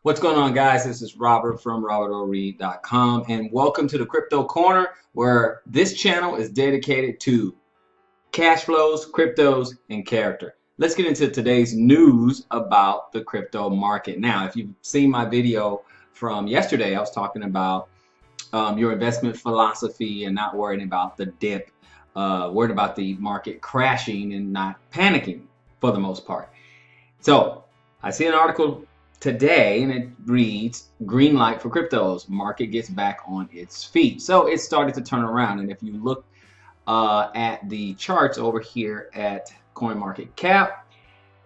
What's going on, guys? This is Robert from robertoreed.com, and welcome to the Crypto Corner, where this channel is dedicated to cash flows, cryptos, and character. Let's get into today's news about the crypto market. Now, if you've seen my video from yesterday, I was talking about your investment philosophy and not worrying about the dip, worried about the market crashing and not panicking for the most part. So I see an article today and it reads, green light for cryptos, market gets back on its feet. So it started to turn around, and if you look at the charts over here at CoinMarketCap,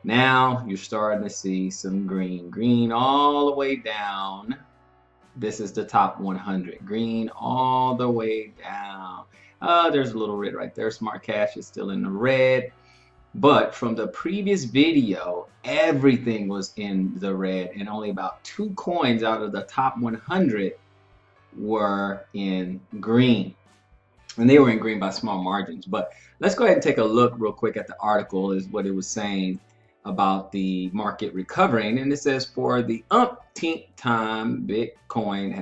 now you're starting to see some green all the way down. This is the top 100, green all the way down. There's a little red right there. Smart Cash is still in the red. But from the previous video, everything was in the red, and only about 2 coins out of the top 100 were in green. And they were in green by small margins. But let's go ahead and take a look real quick at the article, is what it was saying about the market recovering. And it says, for the umpteenth time, Bitcoin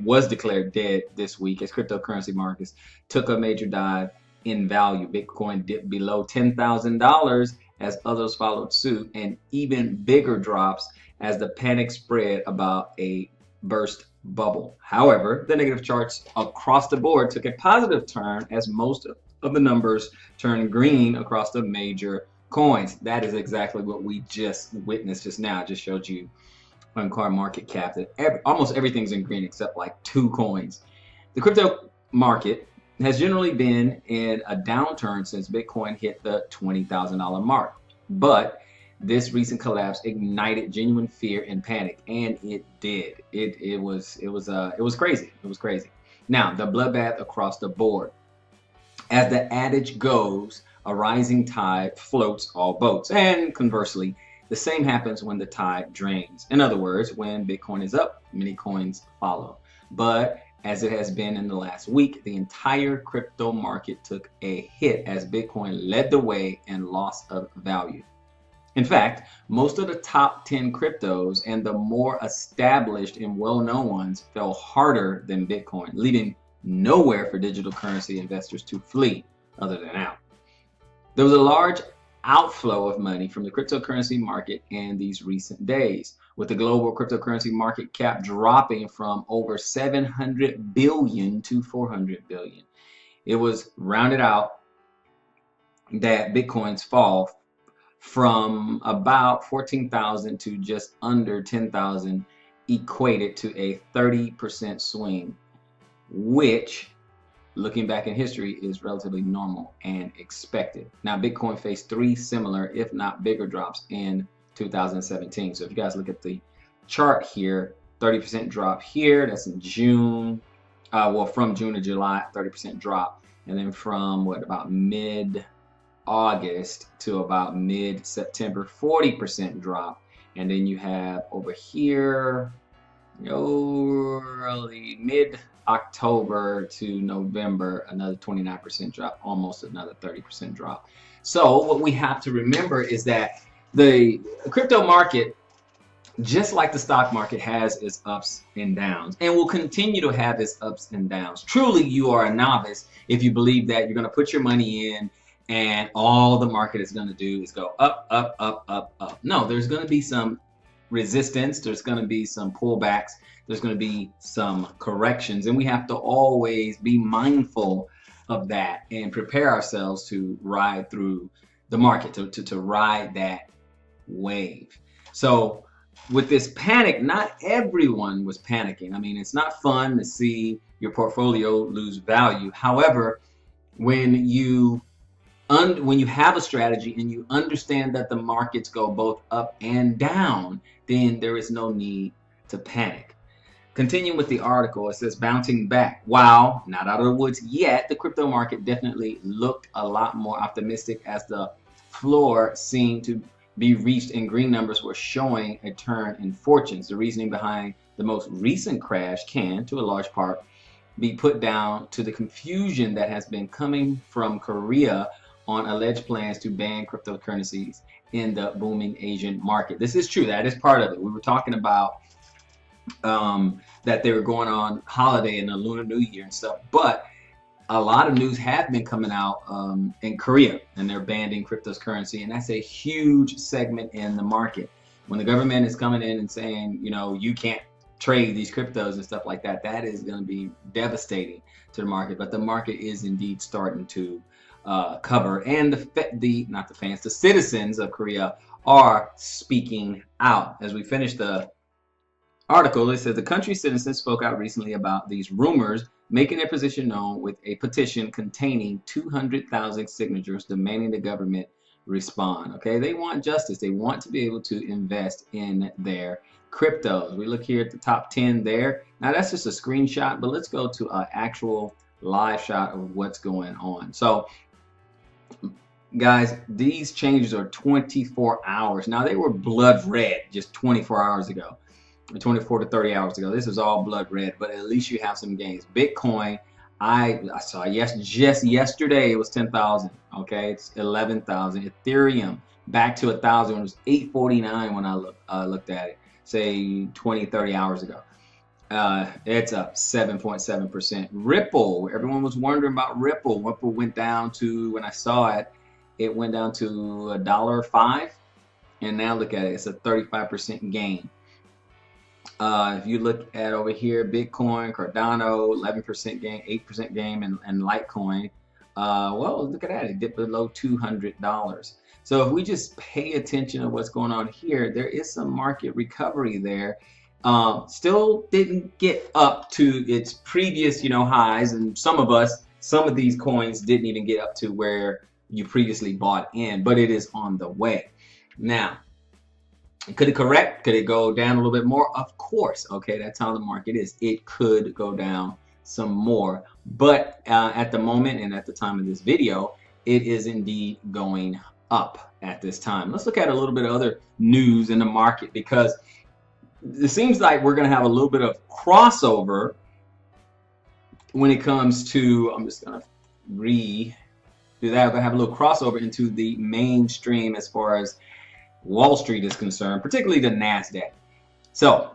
was declared dead this week as cryptocurrency markets took a major dive in value. Bitcoin dipped below $10,000 as others followed suit, and even bigger drops as the panic spread about a burst bubble. However, the negative charts across the board took a positive turn as most of the numbers turned green across the major coins. That is exactly what we just witnessed just now. I just showed you on CoinMarketCap that almost everything's in green except like 2 coins. The crypto market has generally been in a downturn since Bitcoin hit the $20,000 mark. But this recent collapse ignited genuine fear and panic, and it did. It was crazy. It was crazy. Now, the bloodbath across the board. As the adage goes, a rising tide floats all boats. And conversely, the same happens when the tide drains. In other words, when Bitcoin is up, many coins follow. But as it has been in the last week, the entire crypto market took a hit as Bitcoin led the way and loss of value. In fact, most of the top 10 cryptos and the more established and well-known ones fell harder than Bitcoin, leaving nowhere for digital currency investors to flee other than out. There was a large outflow of money from the cryptocurrency market in these recent days, with the global cryptocurrency market cap dropping from over 700 billion to 400 billion. It was rounded out that Bitcoin's fall from about 14,000 to just under 10,000 equated to a 30% swing, which, looking back in history, is relatively normal and expected. Now, Bitcoin faced 3 similar, if not bigger, drops in 2017. So if you guys look at the chart here, 30% drop here, that's in June. Well, from June to July, 30% drop. And then from about mid-August to about mid-September, 40% drop. And then you have over here, early mid-October to November, another 29% drop, almost another 30% drop. So what we have to remember is that the crypto market, just like the stock market, has its ups and downs and will continue to have its ups and downs. Truly, you are a novice if you believe that you're going to put your money in and all the market is going to do is go up, up, up, up, up. No, there's going to be some resistance. There's going to be some pullbacks. There's going to be some corrections, and we have to always be mindful of that and prepare ourselves to ride through the market, to ride that wave. So with this panic, not everyone was panicking. I mean, it's not fun to see your portfolio lose value. However, when you have a strategy and you understand that the markets go both up and down, then there is no need to panic. Continuing with the article, it says, bouncing back. While not out of the woods yet, the crypto market definitely looked a lot more optimistic as the floor seemed to be reached and green numbers were showing a turn in fortunes. The reasoning behind the most recent crash can, to a large part, be put down to the confusion that has been coming from Korea on alleged plans to ban cryptocurrencies in the booming Asian market. This is true. That is part of it. We were talking about that they were going on holiday in the Lunar New Year and stuff, but a lot of news have been coming out in Korea, and they're banning cryptocurrency, and that's a huge segment in the market. When the government is coming in and saying, you know, you can't trade these cryptos and stuff like that, that is going to be devastating to the market. But the market is indeed starting to cover, and the citizens of Korea are speaking out. As we finish the article, it says the country's citizens spoke out recently about these rumors, making their position known with a petition containing 200,000 signatures demanding the government respond. Okay, they want justice. They want to be able to invest in their cryptos. We look here at the top 10 there. Now that's just a screenshot, but let's go to an actual live shot of what's going on. So guys, these changes are 24 hours. Now they were blood red just 24 hours ago, 24 to 30 hours ago. This is all blood red, but at least you have some gains. Bitcoin, I saw just yesterday it was 10,000. Okay, it's 11,000. Ethereum back to 1,000. It was 849 when I looked at it, say 20, 30 hours ago. It's up 7.7%. Ripple, everyone was wondering about Ripple. Ripple went down to, when I saw it, it went down to $1.05, and now look at it, it's a 35% gain. If you look at over here, Bitcoin, Cardano, 11% gain, 8% gain, and Litecoin, well, look at that, it dipped below $200. So if we just pay attention to what's going on here, there is some market recovery there. Still didn't get up to its previous, highs, and some of these coins didn't even get up to where you previously bought in, but it is on the way. Now, could it correct? Could it go down a little bit more? Of course. Okay, that's how the market is. It could go down some more, but at the moment and at the time of this video, it is indeed going up at this time. Let's look at a little bit of other news in the market, because it seems like we're going to have a little bit of crossover when it comes to, I'm just going to redo that. We're going to have a little crossover into the mainstream as far as Wall Street is concerned, particularly the NASDAQ. So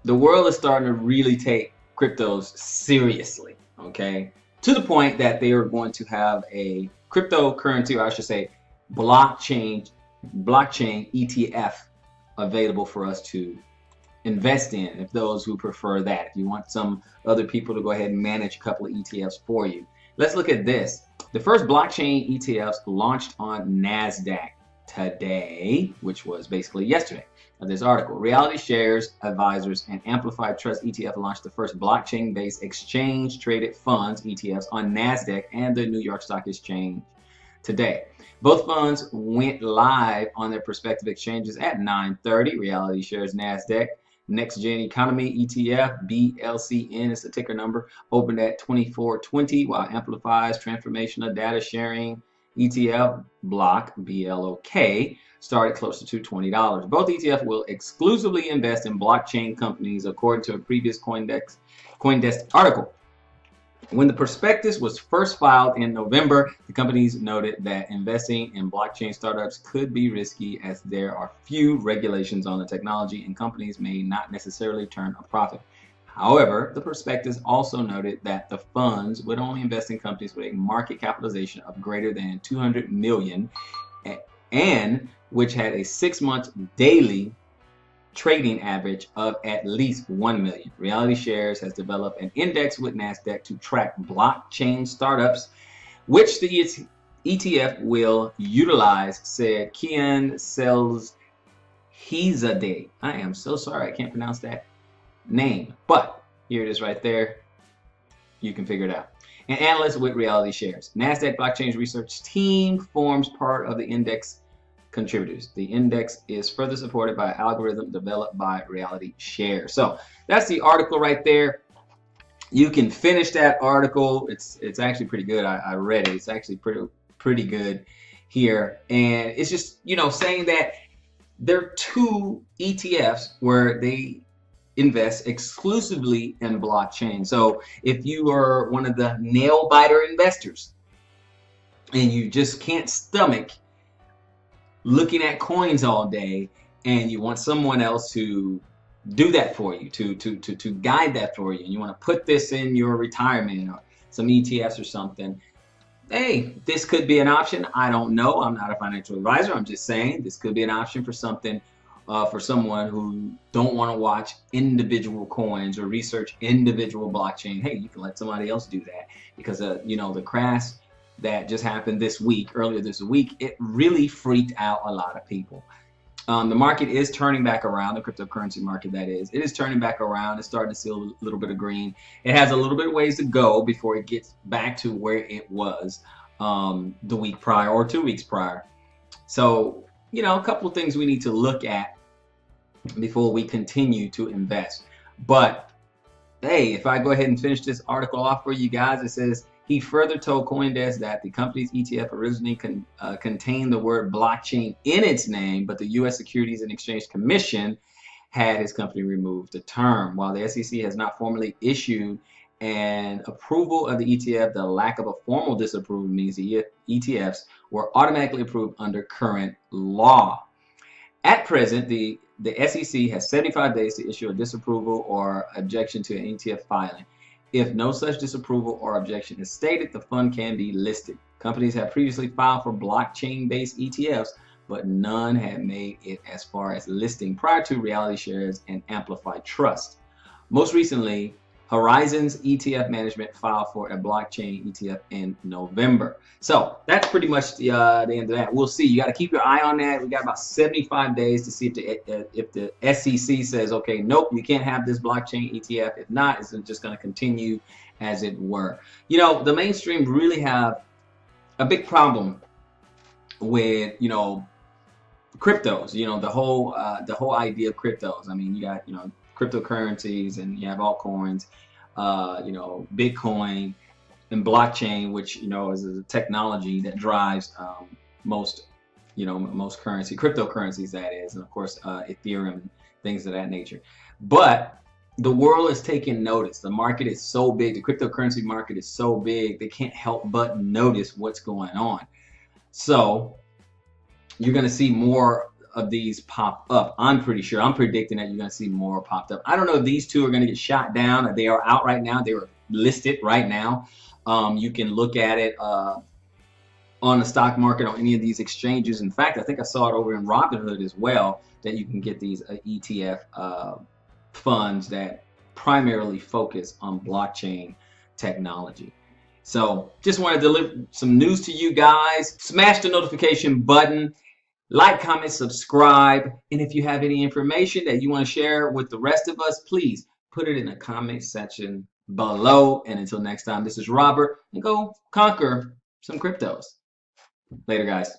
the world is starting to really take cryptos seriously, okay, to the point that they are going to have a cryptocurrency, or I should say blockchain ETF available for us to invest in, if those who prefer that. If you want some other people to go ahead and manage a couple of ETFs for you. Let's look at this. The first blockchain ETFs launched on NASDAQ today, which was basically yesterday of this article. Reality Shares Advisors and Amplified Trust ETF launched the first blockchain-based exchange-traded funds ETFs on NASDAQ and the New York Stock Exchange today. Both funds went live on their respective exchanges at 9:30. Reality Shares NASDAQ Next Gen Economy ETF, BLCN is the ticker number, opened at 24.20, while Amplify's Transformational Data Sharing ETF block, BLOK, started closer to $20. Both ETF will exclusively invest in blockchain companies, according to a previous CoinDesk article. When the prospectus was first filed in November, the companies noted that investing in blockchain startups could be risky, as there are few regulations on the technology and companies may not necessarily turn a profit. However, the prospectus also noted that the funds would only invest in companies with a market capitalization of greater than 200 million and which had a 6-month daily trading average of at least 1 million. Reality Shares has developed an index with NASDAQ to track blockchain startups, which the ETF will utilize, said Kian Selshizadeh. I am so sorry, I can't pronounce that name, but here it is right there. You can figure it out. An analyst with Reality Shares. NASDAQ blockchain research team forms part of the index contributors. The index is further supported by an algorithm developed by Reality Shares. So that's the article right there. You can finish that article. It's actually pretty good. I read it. It's actually pretty good here. And it's just, saying that there are 2 ETFs where they invest exclusively in blockchain. So if you are one of the nail biter investors, and you just can't stomach looking at coins all day, and you want someone else to do that for you, to guide that for you, and you want to put this in your retirement or some ETFs or something, hey, this could be an option. I don't know. I'm not a financial advisor. I'm just saying this could be an option for something, for someone who don't want to watch individual coins or research individual blockchain. Hey, you can let somebody else do that, because you know, the crash that just happened earlier this week, it really freaked out a lot of people. The market is turning back around, the cryptocurrency market, that is. It is turning back around. It's starting to see a little bit of green. It has a little bit of ways to go before it gets back to where it was the week prior or 2 weeks prior. So, you know, a couple of things we need to look at before we continue to invest. But, hey, if I go ahead and finish this article off for you guys, it says, he further told CoinDesk that the company's ETF originally contained the word blockchain in its name, but the U.S. Securities and Exchange Commission had his company remove the term. While the SEC has not formally issued an approval of the ETF, the lack of a formal disapproval means the ETFs were automatically approved under current law. At present, the SEC has 75 days to issue a disapproval or objection to an ETF filing. If no such disapproval or objection is stated, the fund can be listed. Companies have previously filed for blockchain-based ETFs, but none had made it as far as listing prior to Reality Shares and Amplified Trust. Most recently, Horizon's ETF management filed for a blockchain ETF in November. So that's pretty much the end of that. We'll see. You got to keep your eye on that. We got about 75 days to see if the SEC says, okay, nope, you can't have this blockchain ETF. If not, it's just going to continue as it were. You know, the mainstream really have a big problem with, you know, cryptos. You know, the whole idea of cryptos. I mean, you got, you know, cryptocurrencies, and you have altcoins, you know, Bitcoin and blockchain, which, you know, is a technology that drives most cryptocurrencies, that is, and of course Ethereum and things of that nature. But the world is taking notice. The market is so big. The cryptocurrency market is so big. They can't help but notice what's going on. So you're going to see more of these pop up. I'm pretty sure. I'm predicting that you're going to see more popped up. I don't know if these two are going to get shot down. They are out right now. They were listed right now. You can look at it on the stock market, on any of these exchanges. In fact, I think I saw it over in Robinhood as well, that you can get these ETF funds that primarily focus on blockchain technology. So just wanted to deliver some news to you guys. Smash the notification button. Like, comment, subscribe, and if you have any information that you want to share with the rest of us, please put it in the comment section below. And until next time, this is Robert, and go conquer some cryptos. Later, guys.